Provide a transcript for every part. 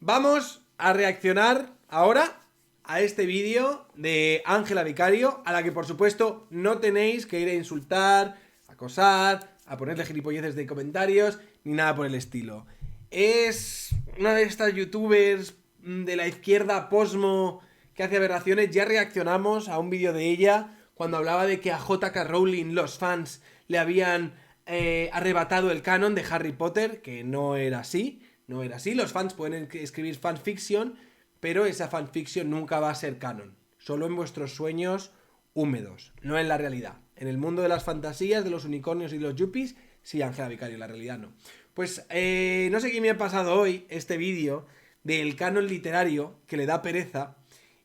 Vamos a reaccionar ahora a este vídeo de Ángela Vicario, a la que por supuesto no tenéis que ir a insultar, acosar, a ponerle gilipolleces de comentarios, ni nada por el estilo. Es una de estas youtubers de la izquierda posmo que hace aberraciones. Ya reaccionamos a un vídeo de ella cuando hablaba de que a J.K. Rowling los fans le habían arrebatado el canon de Harry Potter, que no era así. No era así, los fans pueden escribir fanfiction, pero esa fanfiction nunca va a ser canon. Solo en vuestros sueños húmedos, no en la realidad. En el mundo de las fantasías, de los unicornios y los yuppies, sí, Ángela Vicario, la realidad no. Pues no sé qué me ha pasado hoy este vídeo del canon literario que le da pereza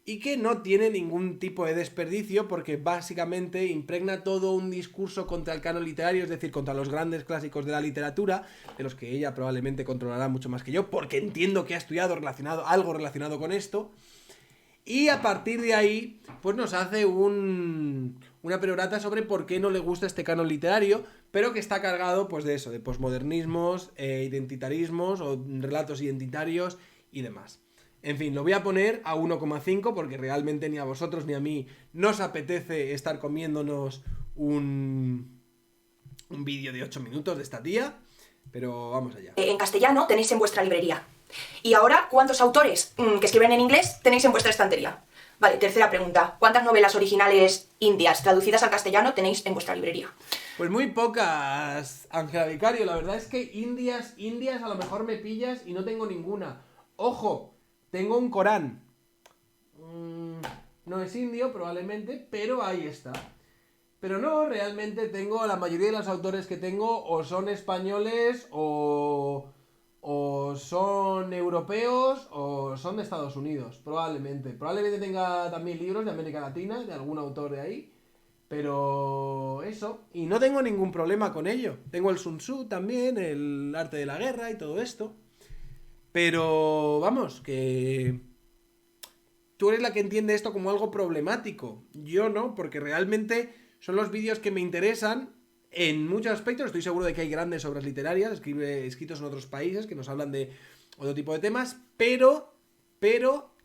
y que no tiene ningún tipo de desperdicio porque básicamente impregna todo un discurso contra el canon literario, es decir, contra los grandes clásicos de la literatura, de los que ella probablemente controlará mucho más que yo, porque entiendo que ha estudiado algo relacionado con esto. Y a partir de ahí, pues nos hace una perorata sobre por qué no le gusta este canon literario, pero que está cargado, pues de eso, de posmodernismos, identitarismos o relatos identitarios y demás. En fin, lo voy a poner a 1,5 porque realmente ni a vosotros ni a mí nos apetece estar comiéndonos un vídeo de 8 minutos de esta tía, pero vamos allá. En castellano tenéis en vuestra librería. Y ahora, ¿cuántos autores que escriben en inglés tenéis en vuestra estantería? Vale, tercera pregunta. ¿Cuántas novelas originales indias traducidas al castellano tenéis en vuestra librería? Pues muy pocas, Ángela Vicario. La verdad es que indias a lo mejor me pillas y no tengo ninguna. ¡Ojo! Tengo un Corán. No es indio probablemente, pero ahí está. Pero no, realmente tengo, la mayoría de los autores que tengo o son españoles o son europeos o son de Estados Unidos, probablemente. Probablemente tenga también libros de América Latina, de algún autor de ahí. Pero eso, y no tengo ningún problema con ello. Tengo el Sun Tzu también, el arte de la guerra y todo esto. Pero vamos, que tú eres la que entiende esto como algo problemático. Yo no, porque realmente son los vídeos que me interesan en muchos aspectos. Estoy seguro de que hay grandes obras literarias escritos en otros países que nos hablan de otro tipo de temas, pero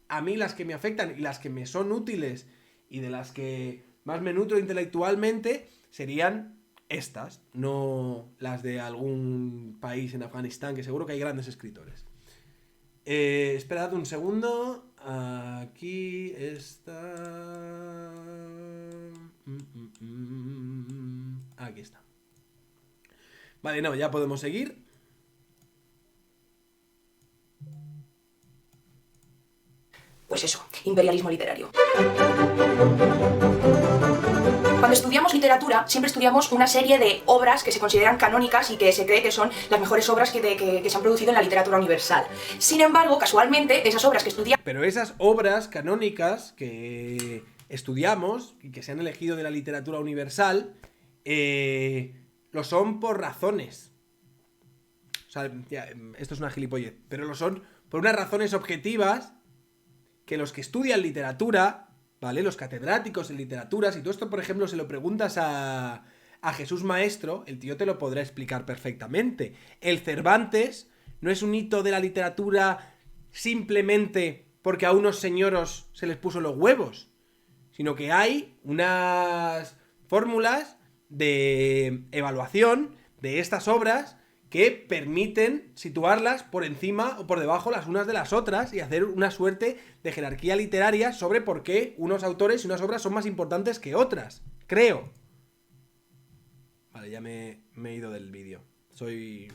a mí las que me afectan y las que me son útiles y de las que más me nutro intelectualmente serían estas, no las de algún país en Afganistán, que seguro que hay grandes escritores. Esperad un segundo. Aquí está. Aquí está. Vale, no, ya podemos seguir. Pues eso, imperialismo literario. Cuando estudiamos literatura, siempre estudiamos una serie de obras que se consideran canónicas y que se cree que son las mejores obras que se han producido en la literatura universal. Sin embargo, casualmente, esas obras que estudiamos... Pero esas obras canónicas que estudiamos y que se han elegido de la literatura universal, lo son por razones. O sea, ya, esto es una gilipollez, pero lo son por unas razones objetivas que los que estudian literatura, ¿vale? Los catedráticos en literatura, si tú esto, por ejemplo, se lo preguntas a Jesús Maestro, el tío te lo podrá explicar perfectamente. El Cervantes no es un hito de la literatura simplemente porque a unos señoros se les puso los huevos, sino que hay unas fórmulas de evaluación de estas obras que permiten situarlas por encima o por debajo las unas de las otras y hacer una suerte de jerarquía literaria sobre por qué unos autores y unas obras son más importantes que otras, creo. Vale, ya me he ido del vídeo. Soy...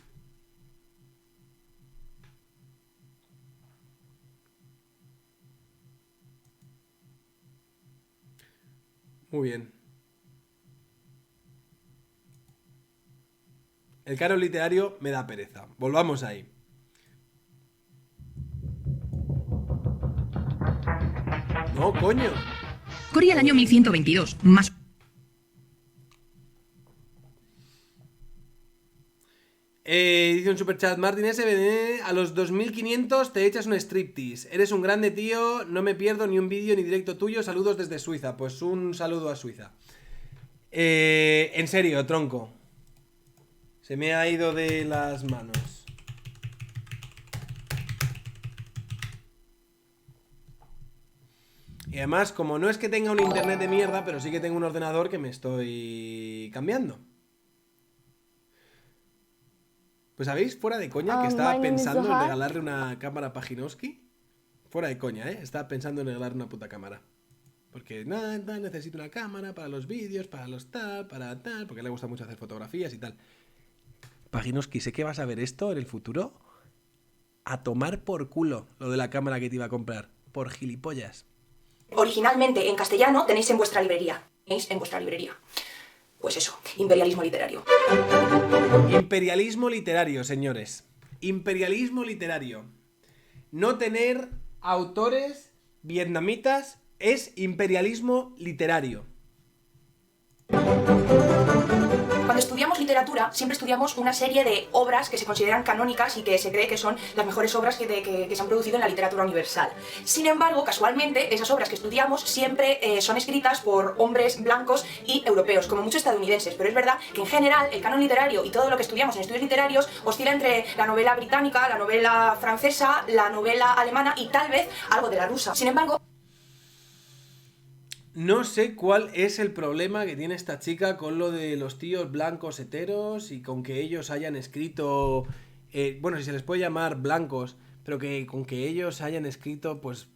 Muy bien. El canon literario me da pereza. Volvamos ahí. No, coño. Corría el año 1122, más... Dice un superchat, Martín SBD, a los 2500 te echas un striptease. Eres un grande tío, no me pierdo ni un vídeo ni directo tuyo. Saludos desde Suiza. Pues un saludo a Suiza. En serio, tronco. Se me ha ido de las manos. Y además, como no es que tenga un internet de mierda, pero sí que tengo un ordenador que me estoy cambiando. Pues ¿sabéis? Fuera de coña, que estaba pensando en regalarle una cámara a Pajinovsky. Fuera de coña, ¿eh? Estaba pensando en regalarle una puta cámara. Porque nada, necesito una cámara para los vídeos, para los tal, para tal, porque le gusta mucho hacer fotografías y tal. Pajinovsky, sé que vas a ver esto en el futuro. A tomar por culo lo de la cámara que te iba a comprar. Por gilipollas. Originalmente en castellano tenéis en vuestra librería. ¿Tenéis en vuestra librería? Pues eso, imperialismo literario. Imperialismo literario, señores. Imperialismo literario. No tener autores vietnamitas es imperialismo literario. Cuando estudiamos literatura, siempre estudiamos una serie de obras que se consideran canónicas y que se cree que son las mejores obras que se han producido en la literatura universal. Sin embargo, casualmente, esas obras que estudiamos siempre son escritas por hombres blancos y europeos, como muchos estadounidenses. Pero es verdad que en general el canon literario y todo lo que estudiamos en estudios literarios oscila entre la novela británica, la novela francesa, la novela alemana y tal vez algo de la rusa. Sin embargo, no sé cuál es el problema que tiene esta chica con lo de los tíos blancos heteros y con que ellos hayan escrito... bueno, si se les puede llamar blancos, pero que con que ellos hayan escrito pues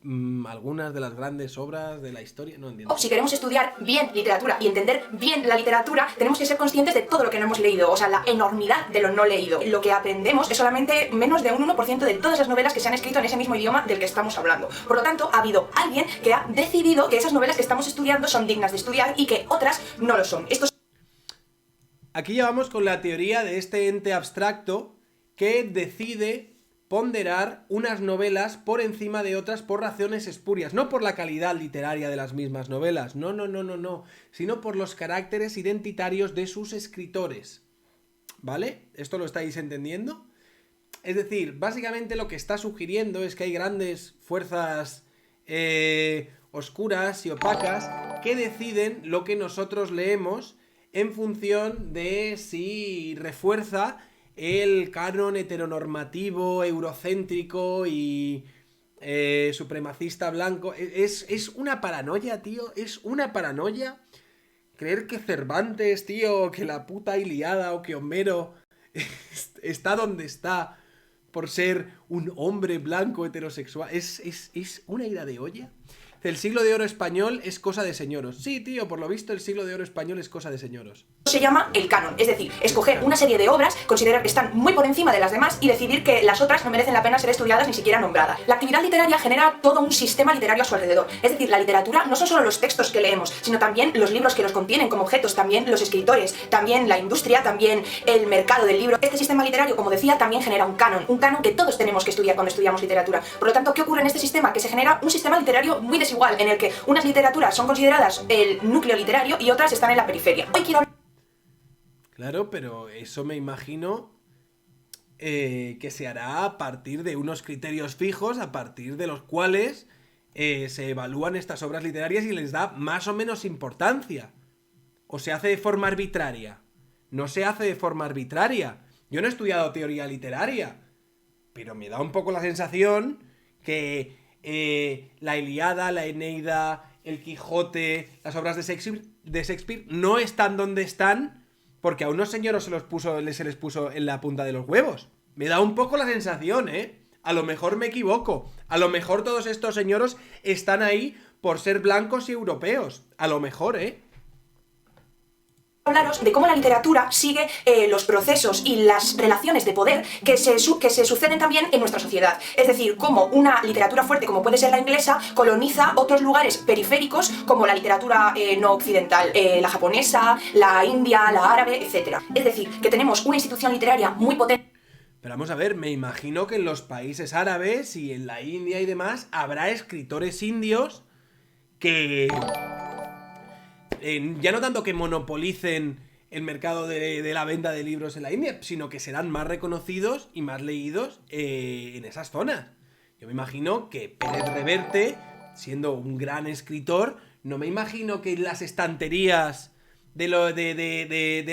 algunas de las grandes obras de la historia, no entiendo. si queremos estudiar bien literatura y entender bien la literatura, tenemos que ser conscientes de todo lo que no hemos leído, o sea, la enormidad de lo no leído. Lo que aprendemos es solamente menos de un 1% de todas las novelas que se han escrito en ese mismo idioma del que estamos hablando. Por lo tanto, ha habido alguien que ha decidido que esas novelas que estamos estudiando son dignas de estudiar y que otras no lo son. Aquí ya vamos con la teoría de este ente abstracto que decide ponderar unas novelas por encima de otras por razones espurias, no por la calidad literaria de las mismas novelas, no, sino por los caracteres identitarios de sus escritores. ¿Vale? ¿Esto lo estáis entendiendo? Es decir, básicamente lo que está sugiriendo es que hay grandes fuerzas oscuras y opacas que deciden lo que nosotros leemos en función de si refuerza el canon heteronormativo, eurocéntrico y supremacista blanco. Es una paranoia, tío. Es una paranoia creer que Cervantes, tío, que la puta Ilíada o que Homero está donde está por ser un hombre blanco heterosexual. Es una ira de olla. El siglo de oro español es cosa de señoros. Sí, tío, por lo visto el siglo de oro español es cosa de señoros. Se llama el canon, es decir, escoger una serie de obras, considerar que están muy por encima de las demás y decidir que las otras no merecen la pena ser estudiadas ni siquiera nombradas. La actividad literaria genera todo un sistema literario a su alrededor. Es decir, la literatura no son solo los textos que leemos, sino también los libros que los contienen como objetos, también los escritores, también la industria, también el mercado del libro. Este sistema literario, como decía, también genera un canon que todos tenemos que estudiar cuando estudiamos literatura. Por lo tanto, ¿qué ocurre en este sistema? Que se genera un sistema literario muy desigual, en el que unas literaturas son consideradas el núcleo literario y otras están en la periferia. Hoy quiero... Claro, pero eso me imagino que se hará a partir de unos criterios fijos, a partir de los cuales se evalúan estas obras literarias y les da más o menos importancia. O se hace de forma arbitraria. No se hace de forma arbitraria. Yo no he estudiado teoría literaria, pero me da un poco la sensación que la Ilíada, la Eneida, el Quijote, las obras de Shakespeare no están donde están porque a unos señores se les puso en la punta de los huevos. Me da un poco la sensación, ¿eh? A lo mejor me equivoco. A lo mejor todos estos señores están ahí por ser blancos y europeos. A lo mejor, ¿eh? Hablaros de cómo la literatura sigue los procesos y las relaciones de poder que se suceden también en nuestra sociedad. Es decir, cómo una literatura fuerte, como puede ser la inglesa, coloniza otros lugares periféricos como la literatura no occidental, la japonesa, la india, la árabe, etc. Es decir, que tenemos una institución literaria muy potente. Pero vamos a ver, me imagino que en los países árabes y en la India y demás habrá escritores indios que... ya no tanto que monopolicen el mercado de la venta de libros en la India, sino que serán más reconocidos y más leídos en esas zonas. Yo me imagino que Pérez Reverte, siendo un gran escritor, no me imagino que las estanterías de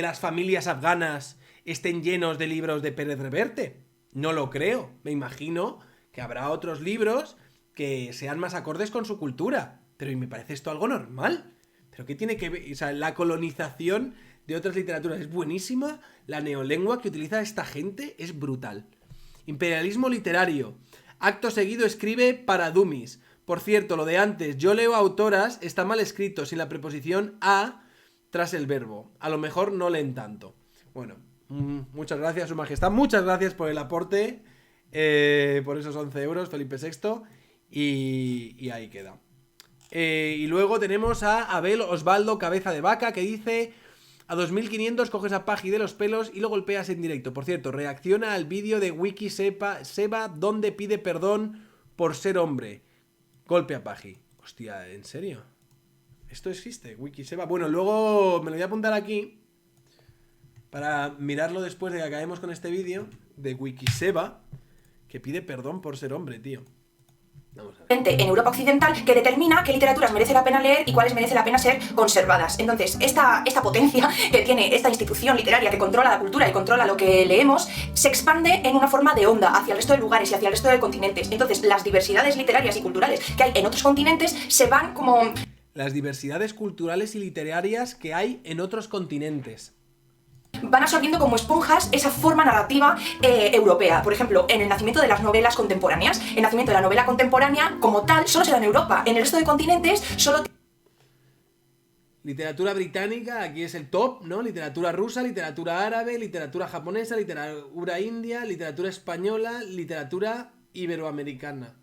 las familias afganas estén llenos de libros de Pérez Reverte. No lo creo. Me imagino que habrá otros libros que sean más acordes con su cultura. Pero ¿y me parece esto algo normal? ¿Pero qué tiene que ver? O sea, la colonización de otras literaturas es buenísima. La neolengua que utiliza esta gente es brutal. Imperialismo literario. Acto seguido escribe para dummies. Por cierto, lo de antes, yo leo autoras, está mal escrito, sin la preposición a tras el verbo. A lo mejor no leen tanto. Bueno, muchas gracias, Su Majestad. Muchas gracias por el aporte. Por esos 11 euros, Felipe VI. Y ahí queda. Y luego tenemos a Abel Osvaldo Cabeza de Vaca, que dice: a 2500 coges a Pagi de los pelos y lo golpeas en directo. Por cierto, reacciona al vídeo de Wiki Seba donde pide perdón por ser hombre. Golpe a Pagi. Hostia, ¿en serio? ¿Esto existe? Wiki Seba. Bueno, luego me lo voy a apuntar aquí para mirarlo después de que acabemos con este vídeo de Wiki Seba, que pide perdón por ser hombre, tío. Vamos a ver. En Europa Occidental, que determina qué literaturas merece la pena leer y cuáles merece la pena ser conservadas. Entonces, esta potencia que tiene esta institución literaria que controla la cultura y controla lo que leemos, se expande en una forma de onda hacia el resto de lugares y hacia el resto de continentes. Entonces, las diversidades literarias y culturales que hay en otros continentes se van como... Las diversidades culturales y literarias que hay en otros continentes. Van absorbiendo como esponjas esa forma narrativa europea. Por ejemplo, en el nacimiento de las novelas contemporáneas. El nacimiento de la novela contemporánea, como tal, solo se da en Europa. En el resto de continentes, solo... Literatura británica, aquí es el top, ¿no? Literatura rusa, literatura árabe, literatura japonesa, literatura india, literatura española, literatura iberoamericana.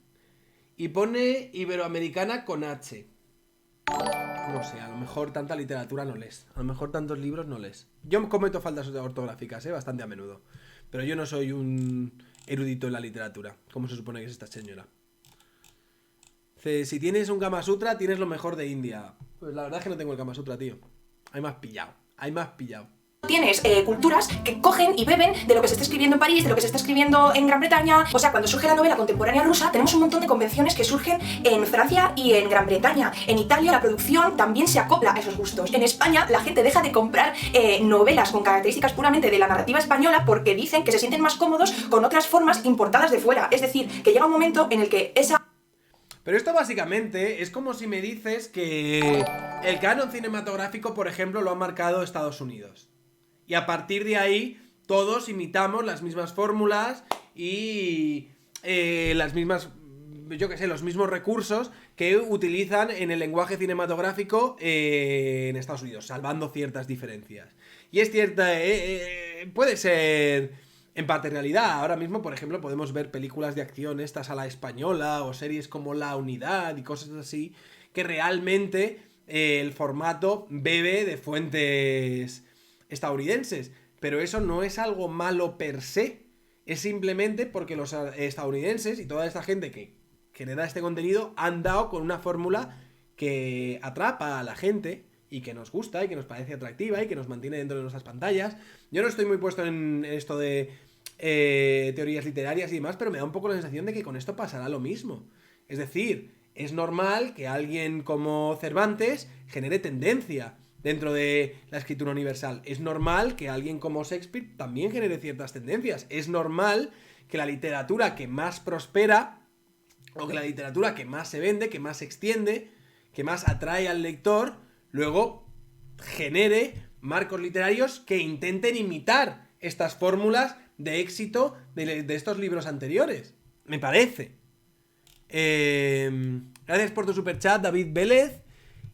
Y pone iberoamericana con H. No sé, a lo mejor tanta literatura no lees. A lo mejor tantos libros no lees. Yo cometo faltas ortográficas, bastante a menudo. Pero yo no soy un erudito en la literatura, como se supone que es esta señora. Dice, si tienes un Kama Sutra, tienes lo mejor de India. Pues la verdad es que no tengo el Kama Sutra, tío. Hay más pillado. Tienes culturas que cogen y beben de lo que se está escribiendo en París, de lo que se está escribiendo en Gran Bretaña. O sea, cuando surge la novela contemporánea rusa, tenemos un montón de convenciones que surgen en Francia y en Gran Bretaña. En Italia la producción también se acopla a esos gustos. En España la gente deja de comprar novelas con características puramente de la narrativa española porque dicen que se sienten más cómodos con otras formas importadas de fuera. Es decir, que llega un momento en el que esa... Pero esto básicamente es como si me dices que el canon cinematográfico, por ejemplo, lo ha marcado Estados Unidos. Y a partir de ahí, todos imitamos las mismas fórmulas y las mismas, yo qué sé, los mismos recursos que utilizan en el lenguaje cinematográfico en Estados Unidos, salvando ciertas diferencias. Y es cierta, puede ser en parte realidad. Ahora mismo, por ejemplo, podemos ver películas de acción estas a la española o series como La Unidad y cosas así, que realmente el formato bebe de fuentes estadounidenses, pero eso no es algo malo per se, es simplemente porque los estadounidenses y toda esta gente que genera este contenido han dado con una fórmula que atrapa a la gente y que nos gusta y que nos parece atractiva y que nos mantiene dentro de nuestras pantallas. Yo no estoy muy puesto en esto de teorías literarias y demás, pero me da un poco la sensación de que con esto pasará lo mismo. Es decir, es normal que alguien como Cervantes genere tendencia dentro de la escritura universal. Es normal que alguien como Shakespeare también genere ciertas tendencias. Es normal que la literatura que más prospera, o que la literatura que más se vende, que más se extiende, que más atrae al lector, luego genere marcos literarios que intenten imitar estas fórmulas de éxito de estos libros anteriores. Me parece. Gracias por tu superchat, David Vélez.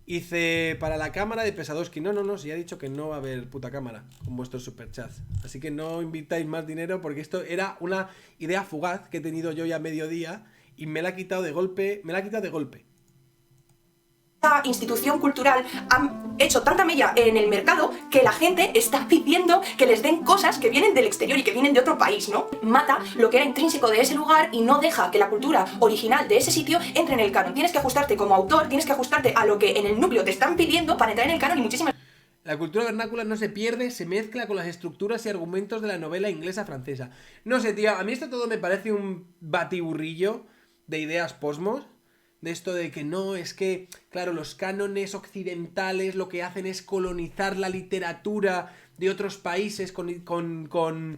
Hice para la cámara de Pesadowski. No, si ha dicho que no va a haber puta cámara con vuestros superchats. Así que no invitáis más dinero porque esto era una idea fugaz que he tenido yo ya a mediodía y me la ha quitado de golpe. Esta institución cultural ha hecho tanta mella en el mercado que la gente está pidiendo que les den cosas que vienen del exterior y que vienen de otro país, ¿no? Mata lo que era intrínseco de ese lugar y no deja que la cultura original de ese sitio entre en el canon. Tienes que ajustarte como autor, tienes que ajustarte a lo que en el núcleo te están pidiendo para entrar en el canon y muchísimas... La cultura vernácula no se pierde, se mezcla con las estructuras y argumentos de la novela inglesa-francesa. No sé, tío, a mí esto todo me parece un batiburrillo de ideas posmos. De esto de que no, es que, claro, los cánones occidentales lo que hacen es colonizar la literatura de otros países con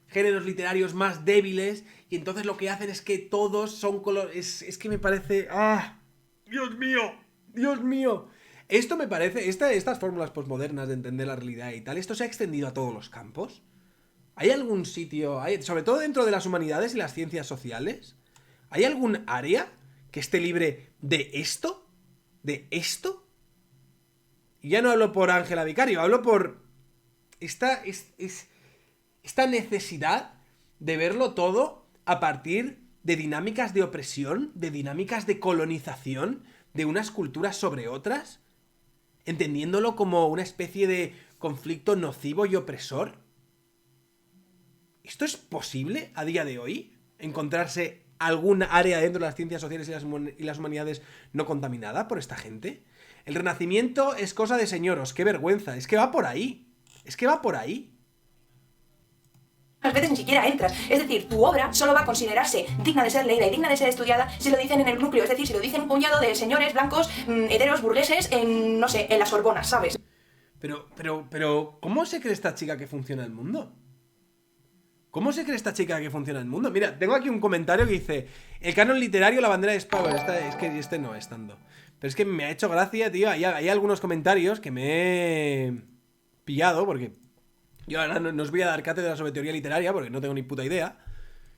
géneros literarios más débiles y entonces lo que hacen es que todos son colores. Es que me parece... ¡Ah! ¡Dios mío! ¡Dios mío! Esto me parece... Estas fórmulas posmodernas de entender la realidad y tal, ¿esto se ha extendido a todos los campos? ¿Hay algún sitio, sobre todo dentro de las humanidades y las ciencias sociales, hay algún área que esté libre de esto? ¿De esto? Y ya no hablo por Ángela Vicario, hablo por esta necesidad de verlo todo a partir de dinámicas de opresión, de dinámicas de colonización de unas culturas sobre otras, entendiéndolo como una especie de conflicto nocivo y opresor. ¿Esto es posible a día de hoy? ¿Encontrarse algún área dentro de las ciencias sociales y las humanidades no contaminada por esta gente? El Renacimiento es cosa de señoros, qué vergüenza, es que va por ahí. Es que va por ahí. Muchas veces ni siquiera entras. Es decir, tu obra solo va a considerarse digna de ser leída y digna de ser estudiada si lo dicen en el núcleo. Es decir, si lo dicen un puñado de señores blancos, heteros, burgueses, en, no sé, en la Sorbona, ¿sabes? Pero, ¿cómo se cree esta chica que funciona el mundo? ¿Cómo se cree esta chica que funciona el mundo? Mira, tengo aquí un comentario que dice: el canon literario, la bandera de Spauer. Es que este no estando. Pero es que me ha hecho gracia, tío. Hay algunos comentarios que me he pillado, porque yo ahora no os voy a dar cátedra sobre teoría literaria, porque no tengo ni puta idea.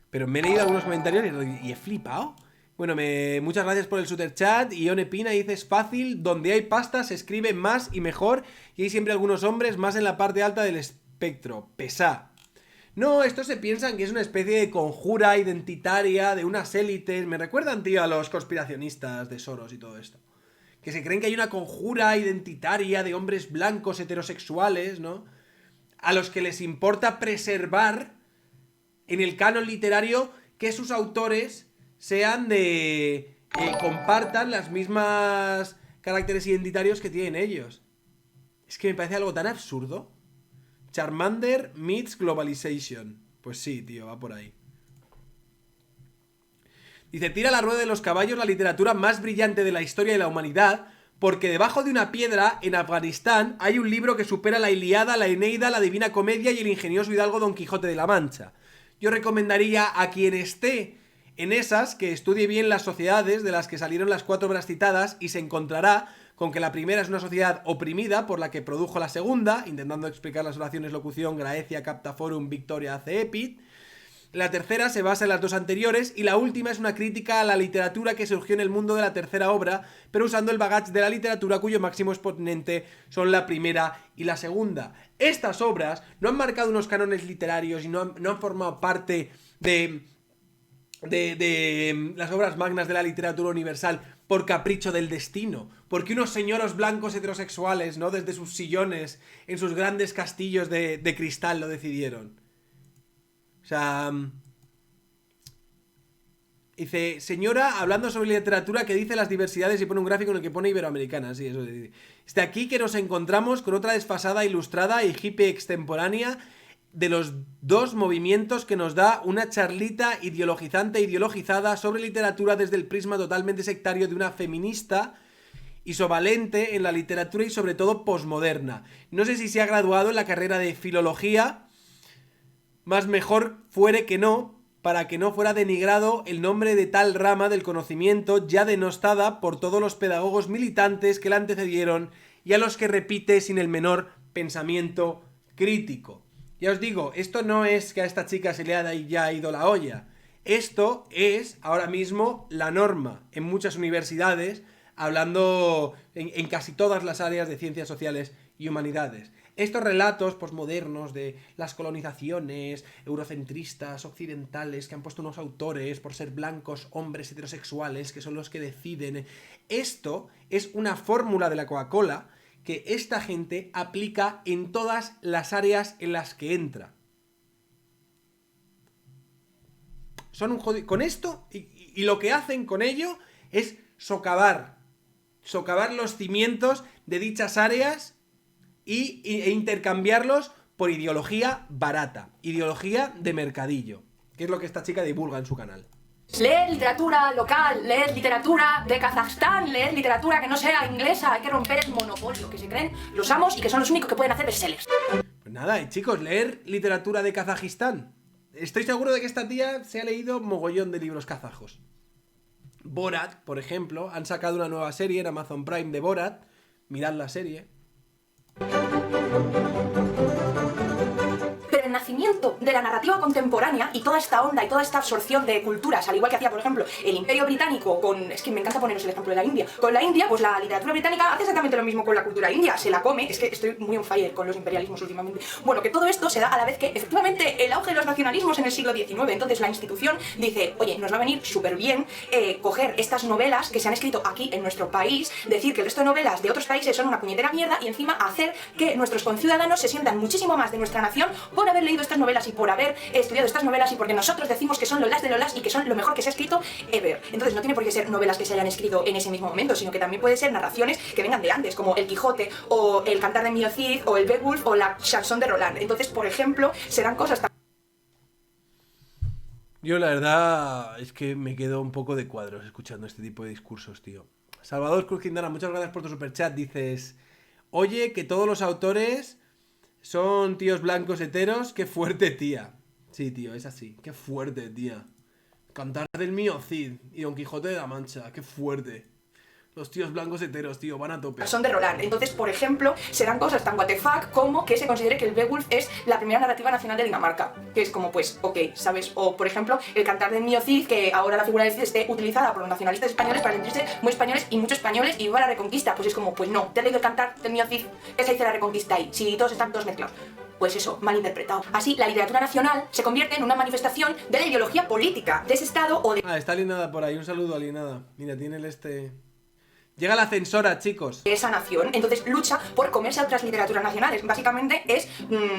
Pero me he leído algunos comentarios y he flipado. Bueno, muchas gracias por el superchat. Y Ione Pina dice: es fácil, donde hay pasta se escribe más y mejor, y hay siempre algunos hombres más en la parte alta del espectro. Pesá. No, estos se piensan que es una especie de conjura identitaria de unas élites. Me recuerdan, tío, a los conspiracionistas de Soros y todo esto. Que se creen que hay una conjura identitaria de hombres blancos heterosexuales, ¿no? A los que les importa preservar en el canon literario que sus autores sean compartan las mismas caracteres identitarios que tienen ellos. Es que me parece algo tan absurdo. Charmander meets Globalization. Pues sí, tío, va por ahí. Dice: tira la rueda de los caballos la literatura más brillante de la historia de la humanidad, porque debajo de una piedra, en Afganistán, hay un libro que supera la Ilíada, la Eneida, la Divina Comedia y el ingenioso hidalgo Don Quijote de la Mancha. Yo recomendaría a quien esté en esas que estudie bien las sociedades de las que salieron las 4 obras citadas y se encontrará con que la primera es una sociedad oprimida por la que produjo la segunda, intentando explicar las oraciones locución, Graecia, Capta Forum, Victoria, Hace Epit. La tercera se basa en las 2 anteriores y la última es una crítica a la literatura que surgió en el mundo de la tercera obra, pero usando el bagaje de la literatura cuyo máximo exponente son la primera y la segunda. Estas obras no han marcado unos cánones literarios y no han formado parte de las obras magnas de la literatura universal por capricho del destino, porque unos señoros blancos heterosexuales, ¿no?, desde sus sillones en sus grandes castillos de cristal lo decidieron. O sea, dice: señora, hablando sobre literatura, que dice las diversidades y pone un gráfico en el que pone iberoamericana. Sí, eso dice. Es de aquí que nos encontramos con otra desfasada, ilustrada y hippie extemporánea de los 2 movimientos que nos da una charlita ideologizante e ideologizada sobre literatura desde el prisma totalmente sectario de una feminista isovalente en la literatura y sobre todo posmoderna. No sé si se ha graduado en la carrera de filología, más mejor fuere que no, para que no fuera denigrado el nombre de tal rama del conocimiento ya denostada por todos los pedagogos militantes que la antecedieron y a los que repite sin el menor pensamiento crítico. Ya os digo, esto no es que a esta chica se le haya ido la olla. Esto es ahora mismo la norma en muchas universidades, hablando en casi todas las áreas de ciencias sociales y humanidades. Estos relatos posmodernos de las colonizaciones eurocentristas, occidentales, que han puesto unos autores por ser blancos, hombres heterosexuales, que son los que deciden. Esto es una fórmula de la Coca-Cola que esta gente aplica en todas las áreas en las que entra. Son un jodido. Con esto, y lo que hacen con ello es socavar los cimientos de dichas áreas e intercambiarlos por ideología barata, ideología de mercadillo, que es lo que esta chica divulga en su canal. Leer literatura local, leer literatura de Kazajstán, leer literatura que no sea inglesa. Hay que romper el monopolio que se creen los amos y que son los únicos que pueden hacer bestsellers. Pues nada, chicos, leer literatura de Kazajistán. estoy seguro de que esta tía se ha leído mogollón de libros kazajos. Borat, por ejemplo, han sacado una nueva serie en Amazon Prime de Borat. Mirad la serie. Pero el nacimiento de la narrativa contemporánea y toda esta onda y toda esta absorción de culturas, al igual que hacía, por ejemplo, el Imperio Británico con... Es que me encanta poneros el ejemplo de la India. Con la India, pues la literatura británica hace exactamente lo mismo con la cultura india. Se la come. Es que estoy muy on fire con los imperialismos últimamente. Bueno, que todo esto se da a la vez que, efectivamente, el auge de los nacionalismos en el siglo XIX. Entonces la institución dice, oye, nos va a venir súper bien coger estas novelas que se han escrito aquí en nuestro país, decir que el resto de novelas de otros países son una puñetera mierda y encima hacer que nuestros conciudadanos se sientan muchísimo más de nuestra nación por haber leído estas novelas y por haber estudiado estas novelas y porque nosotros decimos que son lolas de lolas y que son lo mejor que se ha escrito ever. Entonces no tiene por qué ser novelas que se hayan escrito en ese mismo momento, sino que también puede ser narraciones que vengan de antes, como El Quijote o El Cantar de Mio Cid o el Beowulf o la Chanson de Roland. Entonces, por ejemplo, serán cosas tan... Yo la verdad es que me quedo un poco de cuadros escuchando este tipo de discursos, tío. Salvador Cruz Quintana, muchas gracias por tu superchat. Dices, oye, que todos los autores son tíos blancos heteros. Qué fuerte, tía. Sí, tío, es así. Qué fuerte, tía. Cantar del Mío Cid y Don Quijote de la Mancha. Qué fuerte. Los tíos blancos heteros, tío, van a tope. Son de Roland. Entonces, por ejemplo, serán cosas tan what the fuck como que se considere que el Beowulf es la primera narrativa nacional de Dinamarca. Que es como, pues, ok, ¿sabes? O, por ejemplo, el Cantar del Mío Cid, que ahora la figura del Cid esté utilizada por los nacionalistas españoles para sentirse muy españoles y muchos españoles y viva la Reconquista. Pues es como, pues no, te has leído el Cantar del Mío Cid, ¿qué se dice la Reconquista ahí? Si todos están todos mezclados. Pues eso, mal interpretado. Así, la literatura nacional se convierte en una manifestación de la ideología política de ese estado o de... Ah, está Alienada por ahí. Un saludo, Alienada. Mira, tiene el este... Llega la censora, chicos. Esa nación, entonces lucha por comerse a otras literaturas nacionales. Básicamente es,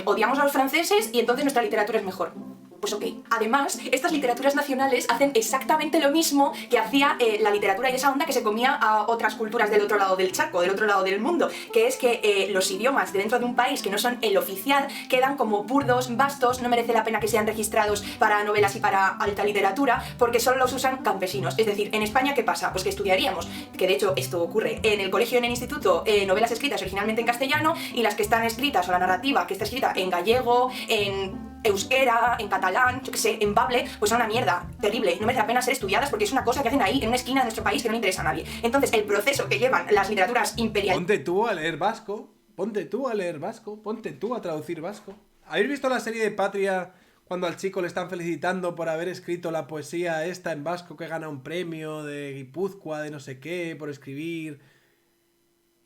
odiamos a los franceses y entonces nuestra literatura es mejor. Pues ok. Además, estas literaturas nacionales hacen exactamente lo mismo que hacía la literatura y esa onda que se comía a otras culturas del otro lado del charco, del otro lado del mundo, que es que los idiomas de dentro de un país que no son el oficial quedan como burdos, vastos, no merece la pena que sean registrados para novelas y para alta literatura, porque solo los usan campesinos. Es decir, en España, ¿qué pasa? Pues que estudiaríamos, que de hecho esto ocurre en el colegio y en el instituto, novelas escritas originalmente en castellano y las que están escritas, o la narrativa que está escrita en gallego, en euskera, en catalán, yo que sé, en bable, pues son una mierda terrible, no merece la pena ser estudiadas porque es una cosa que hacen ahí en una esquina de nuestro país que no le interesa a nadie. Entonces el proceso que llevan las literaturas imperiales... Ponte tú a leer vasco, ponte tú a leer vasco, ponte tú a traducir vasco. ¿Habéis visto la serie de Patria cuando al chico le están felicitando por haber escrito la poesía esta en vasco que gana un premio de Guipúzcoa, de no sé qué, por escribir?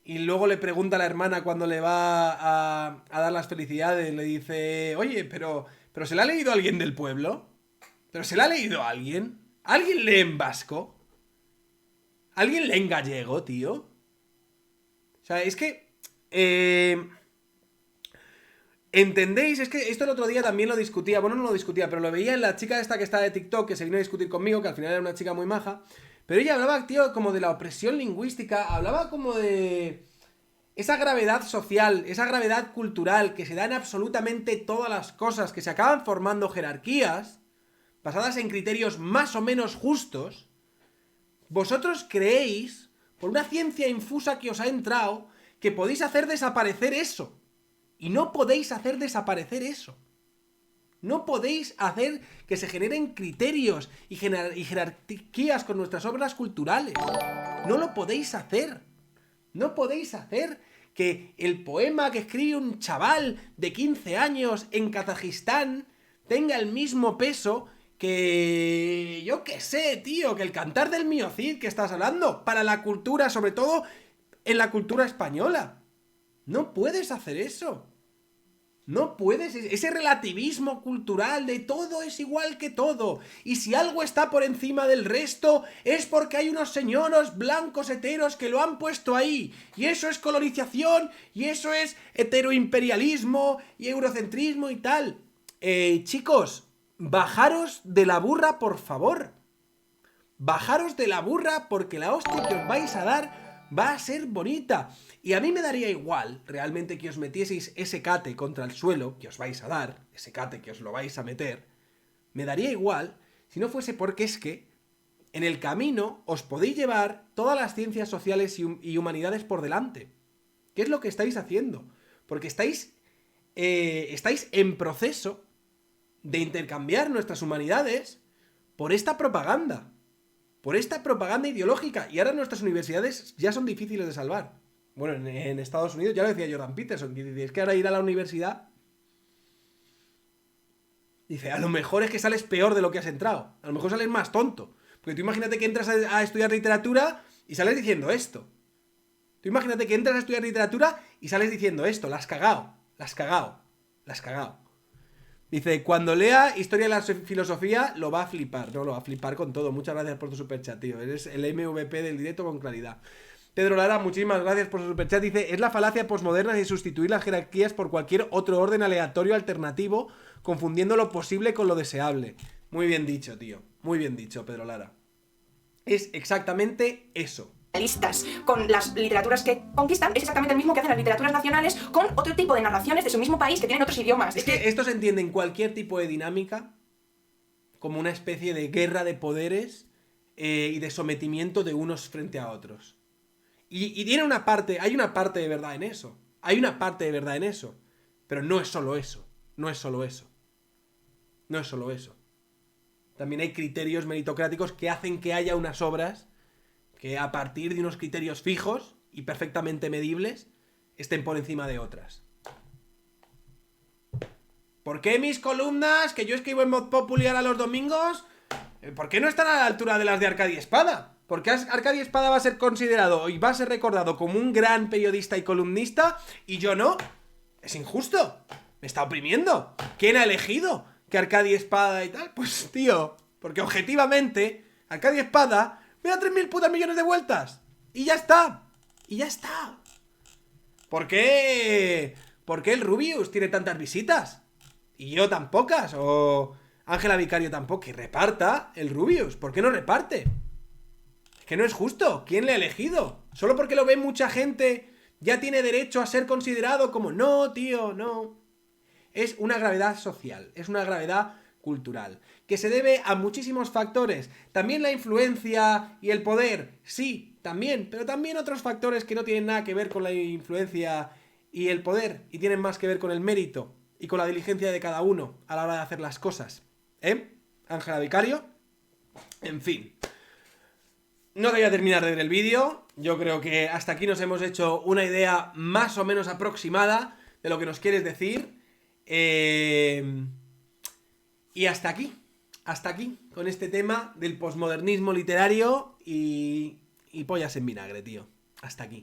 Y luego le pregunta a la hermana cuando le va a dar las felicidades, le dice, oye, pero ¿se la ha leído alguien del pueblo? ¿Pero se la ha leído alguien? ¿Alguien lee en vasco? ¿Alguien lee en gallego, tío? O sea, es que... ¿entendéis? Es que esto el otro día también lo discutía, bueno, no lo discutía, pero lo veía en la chica esta que está de TikTok, que se vino a discutir conmigo, que al final era una chica muy maja. Pero ella hablaba, tío, como de la opresión lingüística, hablaba como de esa gravedad social, esa gravedad cultural que se da en absolutamente todas las cosas, que se acaban formando jerarquías basadas en criterios más o menos justos. Vosotros creéis, por una ciencia infusa que os ha entrado, que podéis hacer desaparecer eso. Y no podéis hacer desaparecer eso. No podéis hacer que se generen criterios y jerarquías con nuestras obras culturales. No lo podéis hacer. No podéis hacer que el poema que escribe un chaval de 15 años en Kazajistán tenga el mismo peso que... yo qué sé, tío, que el Cantar del Mío Cid que estás hablando. Para la cultura, sobre todo en la cultura española. No puedes hacer eso. No puedes, ese relativismo cultural de todo es igual que todo. Y si algo está por encima del resto, es porque hay unos señoros blancos heteros que lo han puesto ahí. Y eso es colonización, y eso es heteroimperialismo, y eurocentrismo y tal. Chicos, bajaros de la burra, por favor. Bajaros de la burra porque la hostia que os vais a dar va a ser bonita. Y a mí me daría igual realmente que os metieseis ese cate contra el suelo, que os vais a dar, ese cate que os lo vais a meter, me daría igual si no fuese porque es que en el camino os podéis llevar todas las ciencias sociales y humanidades por delante. ¿Qué es lo que estáis haciendo? Porque estáis en proceso de intercambiar nuestras humanidades por esta propaganda. Por esta propaganda ideológica. Y ahora nuestras universidades ya son difíciles de salvar. Bueno, en Estados Unidos, ya lo decía Jordan Peterson, que dice, es que ahora ir a la universidad... Dice, a lo mejor es que sales peor de lo que has entrado. A lo mejor sales más tonto. Porque tú imagínate que entras a estudiar literatura y sales diciendo esto. Tú imagínate que entras a estudiar literatura y sales diciendo esto. La has cagado. La has cagado. La has cagado. Dice, cuando lea Historia de la Filosofía lo va a flipar. No, lo va a flipar con todo. Muchas gracias por tu superchat, tío. Eres el MVP del directo con claridad. Pedro Lara, muchísimas gracias por su superchat. Dice, es la falacia posmoderna de sustituir las jerarquías por cualquier otro orden aleatorio alternativo, confundiendo lo posible con lo deseable. Muy bien dicho, tío. Muy bien dicho, Pedro Lara. Es exactamente eso. Con las literaturas que conquistan, es exactamente el mismo que hacen las literaturas nacionales con otro tipo de narraciones de su mismo país que tienen otros idiomas. Es que esto se entiende en cualquier tipo de dinámica como una especie de guerra de poderes y de sometimiento de unos frente a otros. Y tiene una parte, hay una parte de verdad en eso. Hay una parte de verdad en eso. Pero no es solo eso. No es solo eso. No es solo eso. También hay criterios meritocráticos que hacen que haya unas obras que a partir de unos criterios fijos y perfectamente medibles estén por encima de otras. ¿Por qué mis columnas, que yo escribo en Mod Populi ahora los domingos, por qué no están a la altura de las de Arcadi Espada? ¿Por qué Arcadi Espada va a ser considerado y va a ser recordado como un gran periodista y columnista y yo no? Es injusto. Me está oprimiendo. ¿Quién ha elegido que Arcadi Espada y tal? Pues tío, porque objetivamente Arcadi Espada me da 3.000 putas millones de vueltas. Y ya está. Y ya está. ¿Por qué el Rubius tiene tantas visitas? Y yo tan pocas. O Ángela Vicario tampoco. Que reparta el Rubius. ¿Por qué no reparte? Es que no es justo. ¿Quién le ha elegido? Solo porque lo ve mucha gente ya tiene derecho a ser considerado como... No, tío, no. Es una gravedad social. Es una gravedad cultural, que se debe a muchísimos factores. También la influencia y el poder, sí, también, pero también otros factores que no tienen nada que ver con la influencia y el poder, y tienen más que ver con el mérito y con la diligencia de cada uno a la hora de hacer las cosas. Ángela Vicario. En fin. No te voy a terminar de ver el vídeo. Yo creo que hasta aquí nos hemos hecho una idea más o menos aproximada de lo que nos quieres decir. Y hasta aquí, con este tema del posmodernismo literario y pollas en vinagre, tío. Hasta aquí.